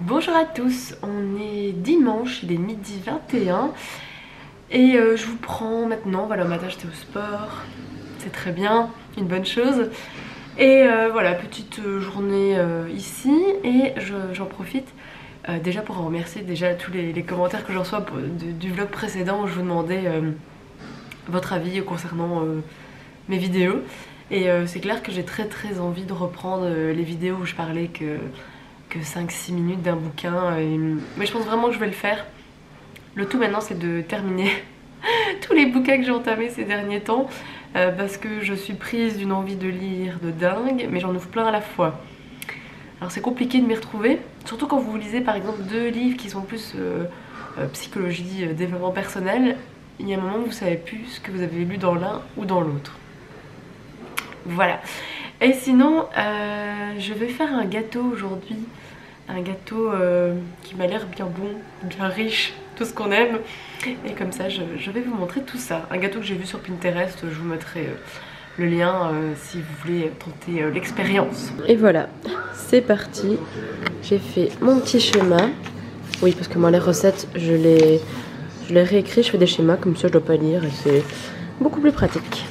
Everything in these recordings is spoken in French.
Bonjour à tous, on est dimanche, il est midi 21 et je vous prends maintenant, voilà, au matin j'étais au sport, c'est très bien, une bonne chose. Et voilà, petite journée ici et j'en profite déjà pour remercier déjà tous les commentaires que je reçois du vlog précédent où je vous demandais votre avis concernant mes vidéos. Et c'est clair que j'ai très envie de reprendre les vidéos où je parlais que 5-6 minutes d'un bouquin. Mais je pense vraiment que je vais le faire. Le tout maintenant c'est de terminer tous les bouquins que j'ai entamés ces derniers temps parce que je suis prise d'une envie de lire de dingue, mais j'en ouvre plein à la fois. Alors c'est compliqué de m'y retrouver, surtout quand vous lisez par exemple 2 livres qui sont plus psychologie, développement personnel. Il y a un moment où vous savez plus ce que vous avez lu dans l'un ou dans l'autre. Voilà. Et sinon, je vais faire un gâteau aujourd'hui. Un gâteau qui m'a l'air bien bon, bien riche, tout ce qu'on aime. Et comme ça, je vais vous montrer tout ça. Un gâteau que j'ai vu sur Pinterest, je vous mettrai le lien si vous voulez tenter l'expérience. Et voilà, c'est parti. J'ai fait mon petit schéma. Oui, parce que moi, les recettes, je les réécris, je fais des schémas, comme ça je dois pas lire et c'est beaucoup plus pratique.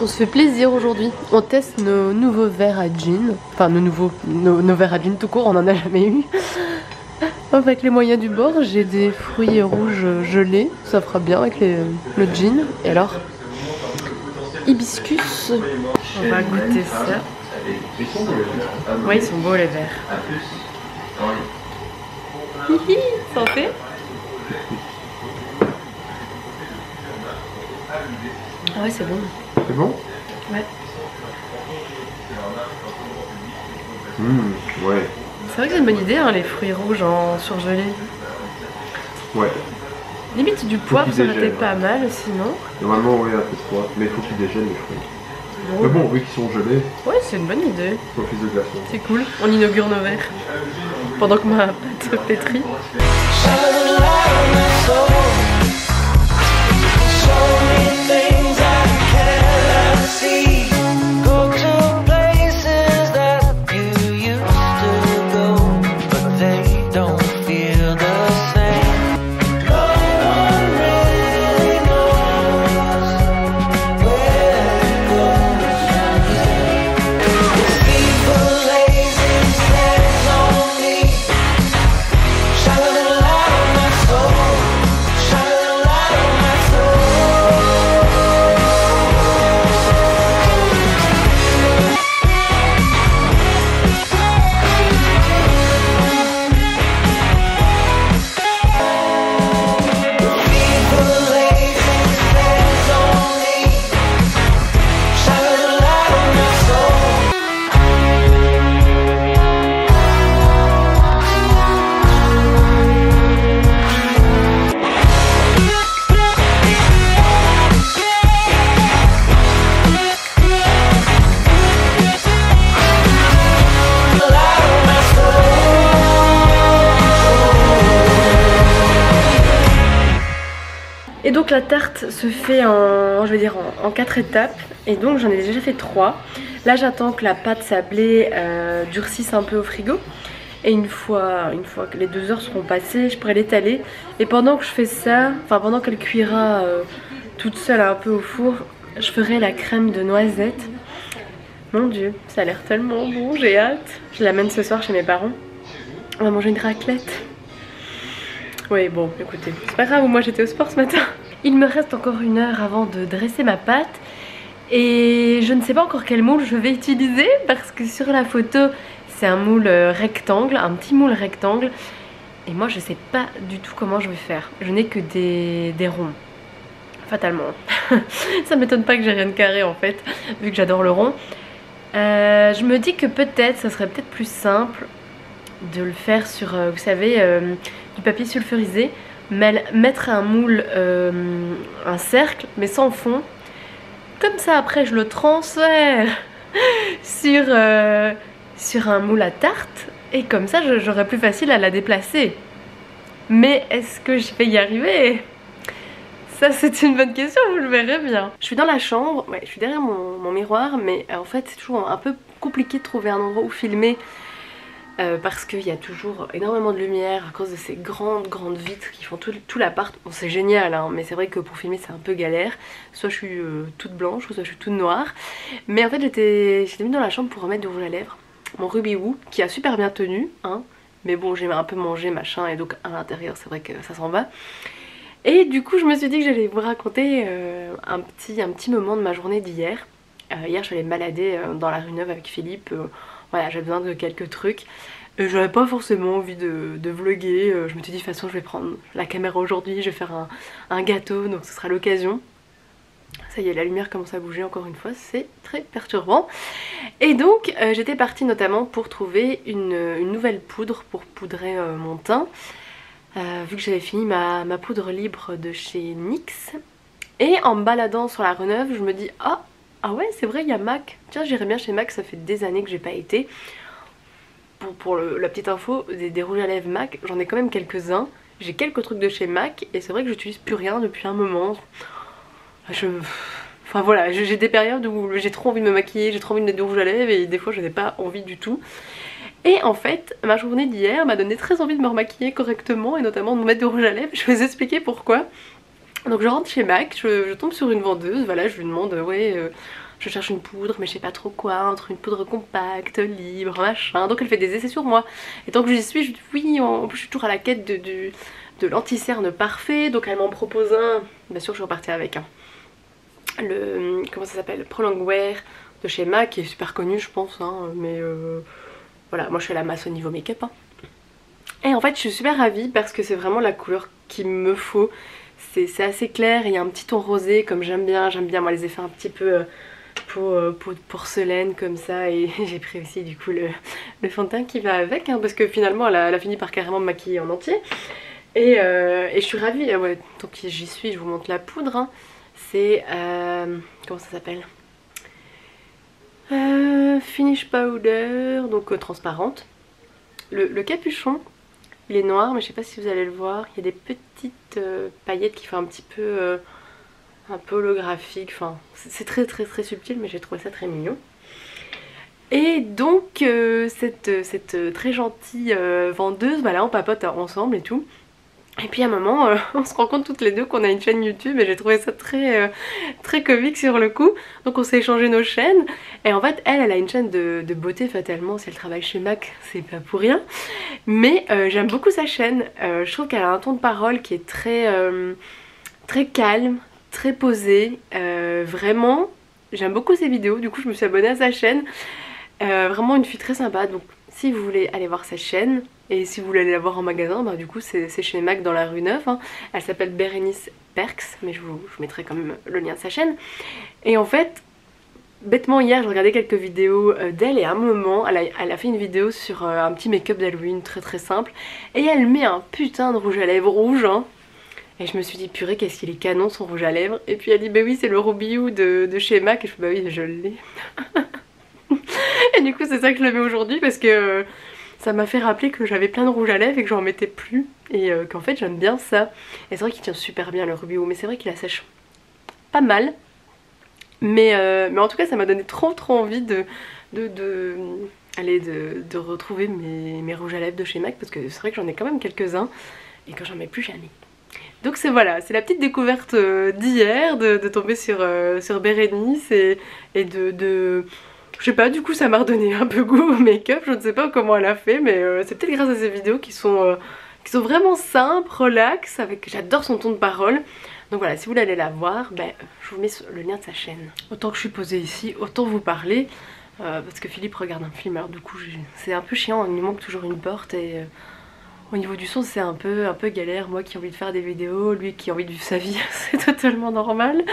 On se fait plaisir aujourd'hui, on teste nos nouveaux verres à gin, enfin nos verres à gin tout court, on en a jamais eu. Avec les moyens du bord, j'ai des fruits rouges gelés, ça fera bien avec le gin. Et alors, hibiscus, on va goûter ça. Ouais, ils sont beaux les verres. Hihi, santé. Ah ouais, c'est bon. C'est bon? Ouais. Ouais. C'est vrai que c'est une bonne idée, hein, les fruits rouges en surgelé. Ouais. Limite du poivre, ça aurait été pas mal sinon. Normalement, ouais, un peu de poivre, mais il faut qu'ils déjeunent les fruits. Bon. Mais bon, vu qu'ils sont gelés, Ouais, c'est une bonne idée. office de glaçon. C'est cool, on inaugure nos verres. Pendant que ma pâte pétrit. Et donc la tarte se fait en, je vais dire en 4 étapes. Et donc j'en ai déjà fait 3. Là j'attends que la pâte sablée durcisse un peu au frigo. Et une fois que les 2 heures seront passées, je pourrai l'étaler. Et pendant que je fais ça, enfin pendant qu'elle cuira toute seule un peu au four, je ferai la crème de noisette. Mon dieu, ça a l'air tellement bon, j'ai hâte. Je l'amène ce soir chez mes parents. On va manger une raclette. Oui, bon, écoutez, c'est pas grave, moi j'étais au sport ce matin. Il me reste encore 1 heure avant de dresser ma pâte. Et je ne sais pas encore quel moule je vais utiliser parce que sur la photo, c'est un moule rectangle, un petit moule rectangle. Et moi je sais pas du tout comment je vais faire. Je n'ai que des ronds. Fatalement. Ça m'étonne pas que j'ai rien de carré en fait, vu que j'adore le rond. Je me dis que peut-être, ça serait peut-être plus simple de le faire sur, vous savez, du papier sulfurisé mettre un moule, un cercle, mais sans fond. Comme ça après je le transfère sur un moule à tarte et comme ça j'aurai plus facile à la déplacer. Mais est-ce que je vais y arriver? Ça c'est une bonne question, vous le verrez bien. Je suis dans la chambre, ouais, je suis derrière mon miroir, mais en fait c'est toujours un peu compliqué de trouver un endroit où filmer. Parce qu'il y a toujours énormément de lumière à cause de ces grandes vitres qui font tout l'appart. Bon c'est génial hein, mais c'est vrai que pour filmer c'est un peu galère. Soit je suis toute blanche, soit je suis toute noire. Mais en fait j'étais venue dans la chambre pour remettre du rouge à lèvres. Mon Ruby Woo qui a super bien tenu hein. Mais bon j'ai un peu mangé machin et donc à l'intérieur c'est vrai que ça s'en va. Et du coup je me suis dit que j'allais vous raconter un petit moment de ma journée d'hier. Hier je suis allée me balader dans la rue Neuve avec Philippe. Voilà, j'avais besoin de quelques trucs. J'avais pas forcément envie de vlogger. Je me suis dit de toute façon je vais prendre la caméra aujourd'hui, je vais faire un gâteau, donc ce sera l'occasion. Ça y est, la lumière commence à bouger encore une fois, c'est très perturbant. Et donc j'étais partie notamment pour trouver une nouvelle poudre pour poudrer mon teint. Vu que j'avais fini ma poudre libre de chez NYX. Et en me baladant sur la rue Neuve, je me dis ah ouais c'est vrai il y a MAC, tiens j'irai bien chez MAC, ça fait des années que j'ai pas été. Pour la petite info, des rouges à lèvres MAC, j'en ai quand même quelques-uns. J'ai quelques trucs de chez MAC et c'est vrai que j'utilise plus rien depuis un moment. Enfin voilà, j'ai des périodes où j'ai trop envie de me maquiller, j'ai trop envie de mettre du rouge à lèvres et des fois je n'ai pas envie du tout. Et en fait, ma journée d'hier m'a donné très envie de me remaquiller correctement et notamment de me mettre du rouge à lèvres. Je vais vous expliquer pourquoi. Donc je rentre chez MAC, je tombe sur une vendeuse, voilà, je lui demande je cherche une poudre mais je sais pas trop quoi, entre une poudre compacte, libre, machin. Donc elle fait des essais sur moi. Et tant que j'y suis, je dis oui, en plus je suis toujours à la quête de l'anti-cerne parfait. Donc elle m'en propose un, bien sûr je suis repartie avec un. Comment ça s'appelle, Prolong Wear de chez MAC, qui est super connu je pense, hein, mais voilà, moi je suis à la masse au niveau make-up. Hein. Et en fait je suis super ravie parce que c'est vraiment la couleur qu'il me faut. C'est assez clair, il y a un petit ton rosé comme j'aime bien moi les effets un petit peu peau de porcelaine comme ça. Et j'ai pris aussi du coup le fond de teint qui va avec hein, parce que finalement elle a fini par carrément me maquiller en entier. Et je suis ravie, ouais, donc j'y suis, je vous montre la poudre hein. C'est comment ça s'appelle, Finish Powder, donc transparente. Le capuchon il est noir mais je sais pas si vous allez le voir, il y a des petites paillettes qui font un petit peu holographique, enfin c'est très subtil mais j'ai trouvé ça très mignon. Et donc cette très gentille vendeuse, bah là on papote ensemble et tout. Et puis à un moment on se rend compte toutes les deux qu'on a une chaîne YouTube et j'ai trouvé ça très comique sur le coup. Donc on s'est échangé nos chaînes et en fait elle a une chaîne de beauté fatalement, si elle travaille chez MAC c'est pas pour rien. Mais j'aime beaucoup sa chaîne, je trouve qu'elle a un ton de parole qui est très calme, très posé, vraiment j'aime beaucoup ses vidéos, du coup je me suis abonnée à sa chaîne. Vraiment une fille très sympa, donc si vous voulez aller voir sa chaîne et si vous voulez aller la voir en magasin, bah du coup c'est chez MAC dans la rue Neuve hein. Elle s'appelle Bérénice Perks, mais je mettrai quand même le lien de sa chaîne. Et en fait bêtement hier je regardais quelques vidéos d'elle et à un moment elle a fait une vidéo sur un petit make-up d'Halloween très simple et elle met un putain de rouge à lèvres rouge hein. Et je me suis dit purée qu'est-ce qu'il est canon son rouge à lèvres. Et puis elle dit bah oui c'est le Ruby Woo de chez MAC. Et je fais bah oui je l'ai. Et du coup c'est ça que je le mets aujourd'hui parce que ça m'a fait rappeler que j'avais plein de rouge à lèvres et que j'en mettais plus. Et qu'en fait j'aime bien ça. Et c'est vrai qu'il tient super bien le Ruby Woo, mais c'est vrai qu'il assèche pas mal. Mais en tout cas ça m'a donné trop envie de retrouver mes rouges à lèvres de chez MAC. Parce que c'est vrai que j'en ai quand même quelques-uns. Et quand j'en mets plus j'en ai. Donc voilà, c'est la petite découverte d'hier, de tomber sur Bérénice et je sais pas, du coup ça m'a redonné un peu goût au make-up, je ne sais pas comment elle a fait, mais c'est peut-être grâce à ces vidéos qui sont vraiment simples, relax, j'adore son ton de parole. Donc voilà, si vous voulez aller la voir, ben, je vous mets le lien de sa chaîne. Autant que je suis posée ici, autant vous parler, parce que Philippe regarde un film, alors du coup c'est un peu chiant, il nous manque toujours une porte et... Au niveau du son c'est un peu galère, moi qui ai envie de faire des vidéos, lui qui a envie de vivre sa vie, c'est totalement normal.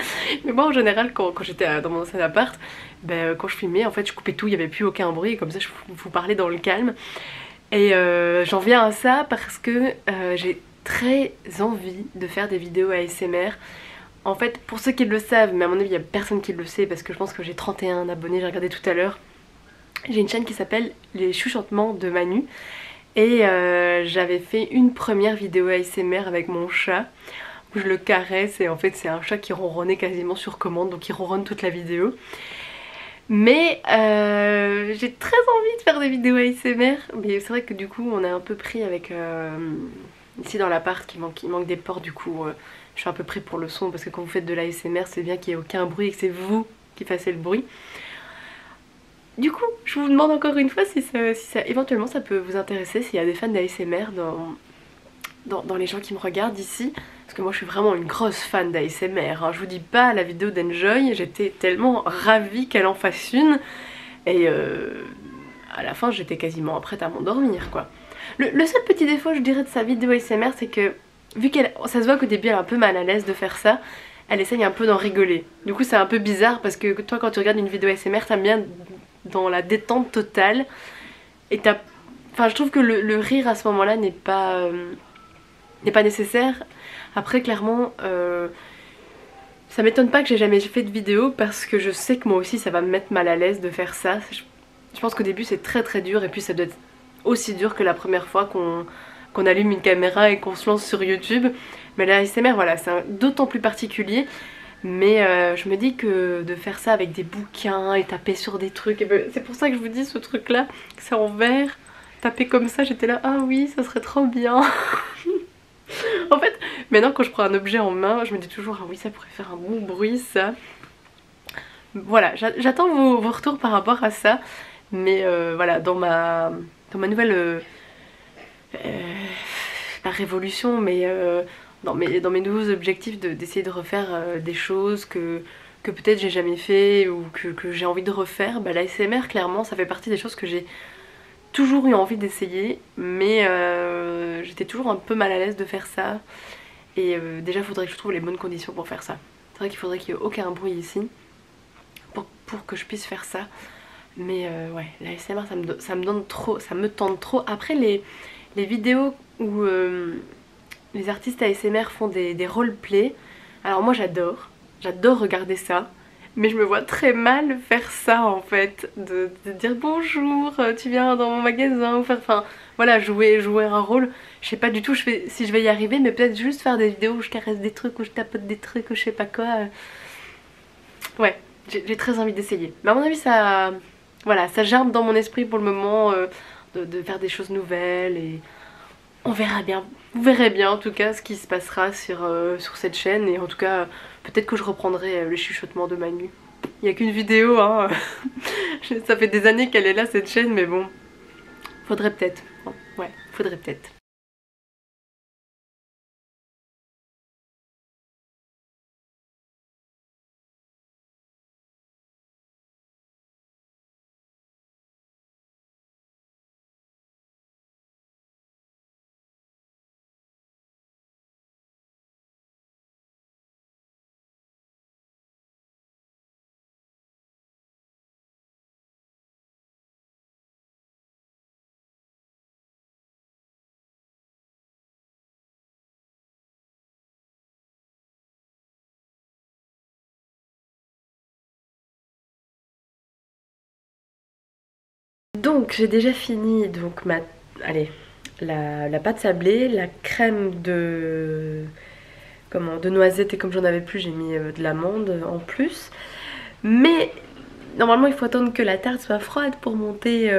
Mais moi en général quand j'étais dans mon ancien appart, ben, quand je filmais en fait je coupais tout, il n'y avait plus aucun bruit, et comme ça je vous parlais dans le calme. Et j'en viens à ça parce que j'ai très envie de faire des vidéos ASMR. En fait, pour ceux qui le savent, mais à mon avis il n'y a personne qui le sait parce que je pense que j'ai 31 abonnés, j'ai regardé tout à l'heure. J'ai une chaîne qui s'appelle Les Chuchotements de Manu. Et j'avais fait une première vidéo ASMR avec mon chat où je le caresse et en fait c'est un chat qui ronronnait quasiment sur commande, donc il ronronne toute la vidéo. Mais j'ai très envie de faire des vidéos ASMR, mais c'est vrai que du coup on est un peu pris avec ici dans l'appart il manque des portes, du coup je suis un peu pris pour le son parce que quand vous faites de l'ASMR c'est bien qu'il n'y ait aucun bruit et que c'est vous qui fassiez le bruit. Du coup, je vous demande encore une fois si ça éventuellement ça peut vous intéresser, s'il y a des fans d'ASMR dans les gens qui me regardent ici. Parce que moi je suis vraiment une grosse fan d'ASMR, hein. Je vous dis pas, la vidéo d'Enjoy, j'étais tellement ravie qu'elle en fasse une. Et à la fin j'étais quasiment prête à m'endormir quoi. Le seul petit défaut je dirais de sa vidéo ASMR, c'est que vu ça se voit qu'au début elle est un peu mal à l'aise de faire ça, elle essaye un peu d'en rigoler. Du coup c'est un peu bizarre parce que toi quand tu regardes une vidéo ASMR t'aimes bien dans la détente totale et enfin je trouve que le rire à ce moment là n'est pas nécessaire. Après clairement ça m'étonne pas que j'ai jamais fait de vidéo parce que je sais que moi aussi ça va me mettre mal à l'aise de faire ça. Je pense qu'au début c'est très dur et puis ça doit être aussi dur que la première fois qu'on allume une caméra et qu'on se lance sur YouTube. Mais la ASMR voilà c'est d'autant plus particulier. Mais je me dis que de faire ça avec des bouquins et taper sur des trucs, c'est pour ça que je vous dis ce truc là, que c'est en verre, taper comme ça, j'étais là, ah oui ça serait trop bien. En fait, maintenant quand je prends un objet en main, je me dis toujours, ah oui ça pourrait faire un bon bruit ça. Voilà, j'attends vos retours par rapport à ça. Mais voilà, dans ma nouvelle, pas révolution, mais... dans mes nouveaux objectifs d'essayer de refaire des choses que peut-être j'ai jamais fait ou que j'ai envie de refaire, bah, la ASMR clairement ça fait partie des choses que j'ai toujours eu envie d'essayer, mais j'étais toujours un peu mal à l'aise de faire ça. Et déjà il faudrait que je trouve les bonnes conditions pour faire ça. C'est vrai qu'il faudrait qu'il n'y ait aucun bruit ici pour que je puisse faire ça. Mais ouais, la ASMR ça me tente trop. Après les vidéos où les artistes ASMR font des roleplays. Alors moi j'adore regarder ça. Mais je me vois très mal faire ça en fait. De dire bonjour, tu viens dans mon magasin ou faire... Enfin voilà, jouer un rôle. Je sais pas du tout si je vais y arriver, mais peut-être juste faire des vidéos où je caresse des trucs, où je tapote des trucs, ou je sais pas quoi. Ouais, j'ai très envie d'essayer. Mais à mon avis ça... Voilà, ça germe dans mon esprit pour le moment de faire des choses nouvelles et... On verra bien, vous verrez bien en tout cas ce qui se passera sur cette chaîne. Et en tout cas peut-être que je reprendrai le chuchotement de Manu. Il n'y a qu'une vidéo hein. Ça fait des années qu'elle est là cette chaîne, mais bon, faudrait peut-être, ouais, faudrait peut-être. Donc j'ai déjà fini donc la pâte sablée, la crème de noisette, et comme j'en avais plus j'ai mis de l'amande en plus. Mais normalement il faut attendre que la tarte soit froide pour monter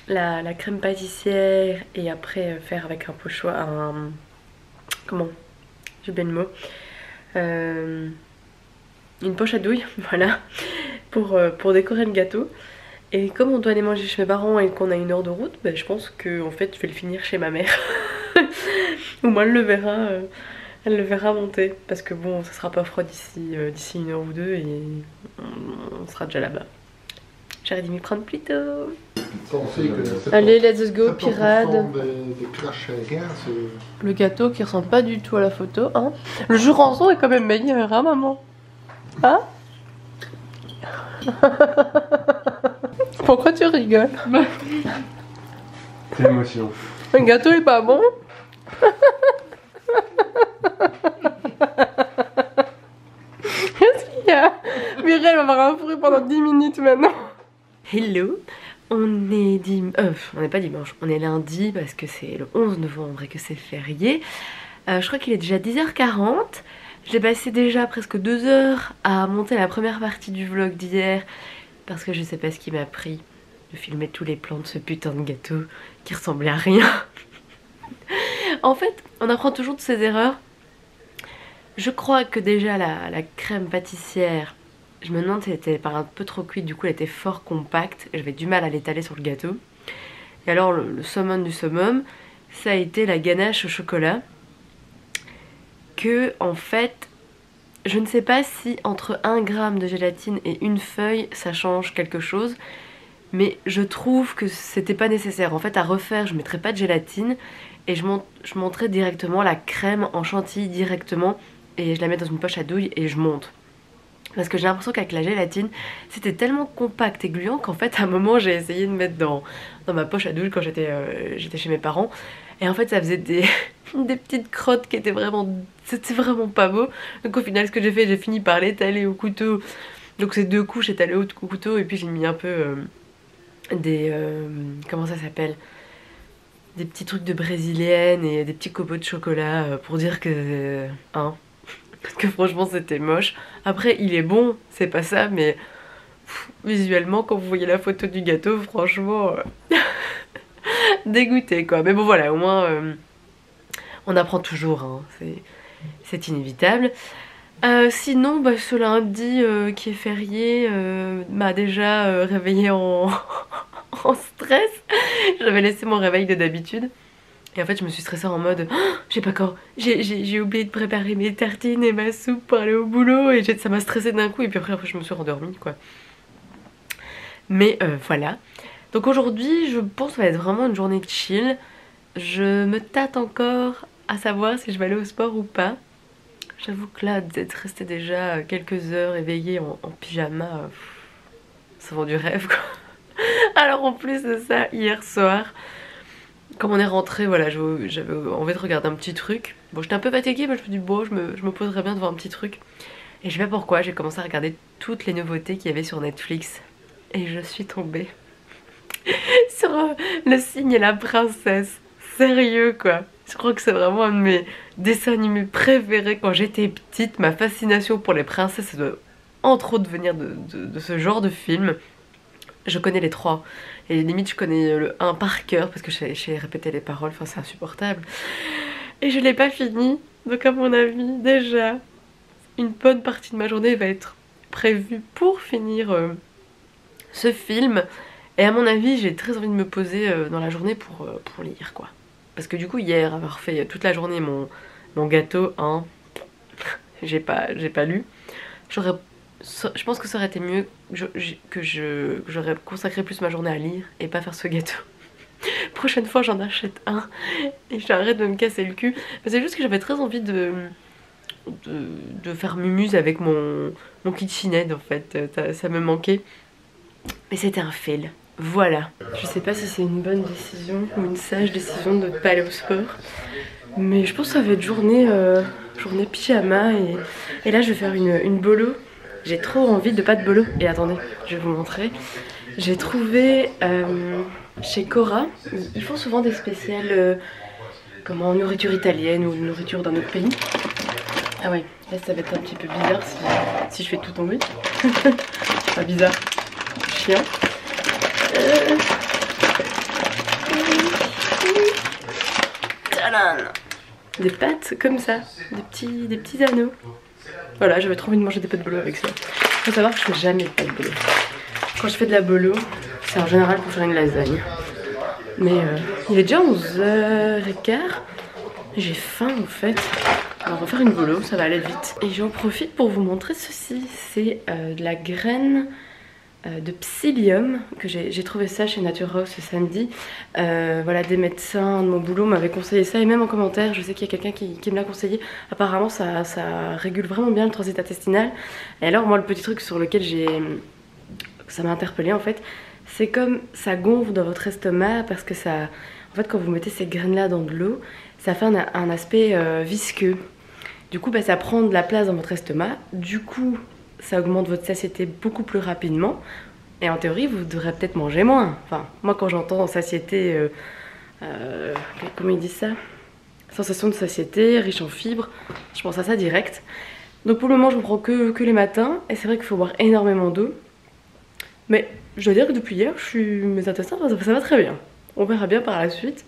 la crème pâtissière et après faire avec un pochoir, comment, j'ai bien le mot, une poche à douille, voilà, pour décorer le gâteau. Et comme on doit aller manger chez mes parents et qu'on a 1 heure de route, bah, je pense que en fait je vais le finir chez ma mère. Au moins elle le verra monter. Parce que bon, ça sera pas froid d'ici 1 heure ou 2 et on sera déjà là-bas. J'aurais dû m'y prendre plus tôt. Allez, let's go, pirate. Le gâteau qui ressemble pas du tout à la photo, hein. Le jus rançon est quand même meilleur, hein maman? Hein? Pourquoi tu rigoles? C'est l'émotion. Le gâteau est pas bon? avoir un fruit pendant 10 minutes maintenant. Hello, on est on n'est pas dimanche, on est lundi parce que c'est le 11 novembre et que c'est férié. Je crois qu'il est déjà 10h40. J'ai passé déjà presque 2 heures à monter la première partie du vlog d'hier parce que je sais pas ce qui m'a pris de filmer tous les plans de ce putain de gâteau qui ressemblait à rien. En fait, on apprend toujours de ses erreurs. Je crois que déjà la crème pâtissière, je me demande si elle était un peu trop cuite, du coup elle était fort compacte et j'avais du mal à l'étaler sur le gâteau. Et alors le summum du summum, ça a été la ganache au chocolat. Que en fait, je ne sais pas si entre 1 gramme de gélatine et une feuille ça change quelque chose, mais je trouve que c'était pas nécessaire. En fait, à refaire, je mettrais pas de gélatine et je monterais directement la crème en chantilly directement et je la mets dans une poche à douille et je monte. Parce que j'ai l'impression qu'avec la gélatine, c'était tellement compact et gluant qu'en fait à un moment j'ai essayé de mettre dans ma poche à douille quand j'étais chez mes parents. Et en fait ça faisait des petites crottes qui étaient c'était vraiment pas beau. Donc au final ce que j'ai fait, j'ai fini par l'étaler au couteau. Donc c'est 2 couches étalées au couteau et puis j'ai mis un peu comment ça s'appelle, des petits trucs de brésilienne et des petits copeaux de chocolat pour dire que parce que franchement c'était moche. Après il est bon, c'est pas ça, mais visuellement quand vous voyez la photo du gâteau, franchement dégoûté quoi. Mais bon voilà, au moins on apprend toujours, hein. C'est inévitable. Sinon ce lundi qui est férié m'a déjà réveillée en stress. J'avais laissé mon réveil de d'habitude et en fait je me suis stressée en mode j'ai oublié de préparer mes tartines et ma soupe pour aller au boulot et ça m'a stressée d'un coup et puis après je me suis rendormie quoi. Mais voilà. Donc aujourd'hui je pense que ça va être vraiment une journée de chill. Je me tâte encore à savoir si je vais aller au sport ou pas. J'avoue que là d'être restée déjà quelques heures éveillée en pyjama, ça vend du rêve quoi. Alors en plus de ça, hier soir, comme on est rentré, voilà, j'avais envie de regarder un petit truc. Bon, j'étais un peu fatiguée, mais je me suis dit bon, je me poserais bien devant un petit truc. Et je sais pas pourquoi, j'ai commencé à regarder toutes les nouveautés qu'il y avait sur Netflix. Et je suis tombée sur Le Cygne et la Princesse. Sérieux quoi. Je crois que c'est vraiment un de mes dessins animés préférés quand j'étais petite. Ma fascination pour les princesses, ça doit entre autres venir de ce genre de film. Je connais les 3 et limite je connais le 1 par cœur parce que j'ai répété les paroles, enfin c'est insupportable. Et je l'ai pas fini, donc à mon avis déjà une bonne partie de ma journée va être prévue pour finir ce film. Et à mon avis j'ai très envie de me poser dans la journée pour lire quoi. Parce que du coup hier avoir fait toute la journée mon gâteau, hein, j'ai pas lu. Je pense que ça aurait été mieux que j'aurais consacré plus ma journée à lire et pas faire ce gâteau. Prochaine fois j'en achète un et j'arrête de me casser le cul. C'est juste que j'avais très envie de faire mumuse avec mon KitchenAid en fait, ça me manquait. Mais c'était un fail, voilà. Je sais pas si c'est une bonne décision ou une sage décision de ne pas aller au sport. Mais je pense que ça va être journée pyjama et là je vais faire une bolo. J'ai trop envie de pâte bolo. Et attendez, je vais vous montrer. J'ai trouvé chez Cora, ils font souvent des spéciales comment, nourriture italienne ou nourriture d'un autre pays. Ah ouais, là ça va être un petit peu bizarre si je fais tout tomber. Pas bizarre, chien. Des pâtes comme ça, des petits anneaux. Voilà, j'avais trop envie de manger des pâtes bolo avec ça. Faut savoir que je fais jamais de pâtes bolo. Quand je fais de la bolo, c'est en général pour faire une lasagne. Mais il est déjà 11h15. J'ai faim en fait. Alors on va faire une bolo, ça va aller vite. Et j'en profite pour vous montrer ceci. C'est de la graine de psyllium, que j'ai trouvé ça chez Nature House ce samedi. Voilà, des médecins de mon boulot m'avaient conseillé ça, et même en commentaire, je sais qu'il y a quelqu'un qui me l'a conseillé. Apparemment ça régule vraiment bien le transit intestinal. Et alors moi le petit truc sur lequel ça m'a interpellée en fait, c'est comme ça gonfle dans votre estomac parce que ça, en fait quand vous mettez ces graines là dans de l'eau, ça fait un aspect visqueux. Du coup bah, ça prend de la place dans votre estomac, du coup ça augmente votre satiété beaucoup plus rapidement. Et en théorie, vous devrez peut-être manger moins. Enfin, moi quand j'entends satiété, comment ils disent ça? Sensation de satiété, riche en fibres, je pense à ça direct. Donc pour le moment, je ne prends que les matins. Et c'est vrai qu'il faut boire énormément d'eau. Mais je dois dire que depuis hier, mes intestins, ça va très bien. On verra bien par la suite.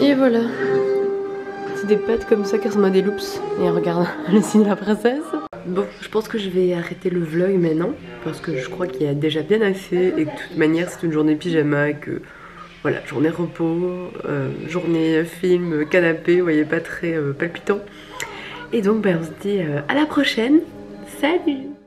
Et voilà. C'est des pâtes comme ça qui ressemblent à des loops. Et regarde, le signe de la princesse. Bon, je pense que je vais arrêter le vlog maintenant. Parce que je crois qu'il y a déjà bien assez. Et que de toute manière, c'est une journée pyjama. Que voilà, journée repos, journée film, canapé. Vous voyez, pas très palpitant. Et donc, ben, on se dit à la prochaine. Salut!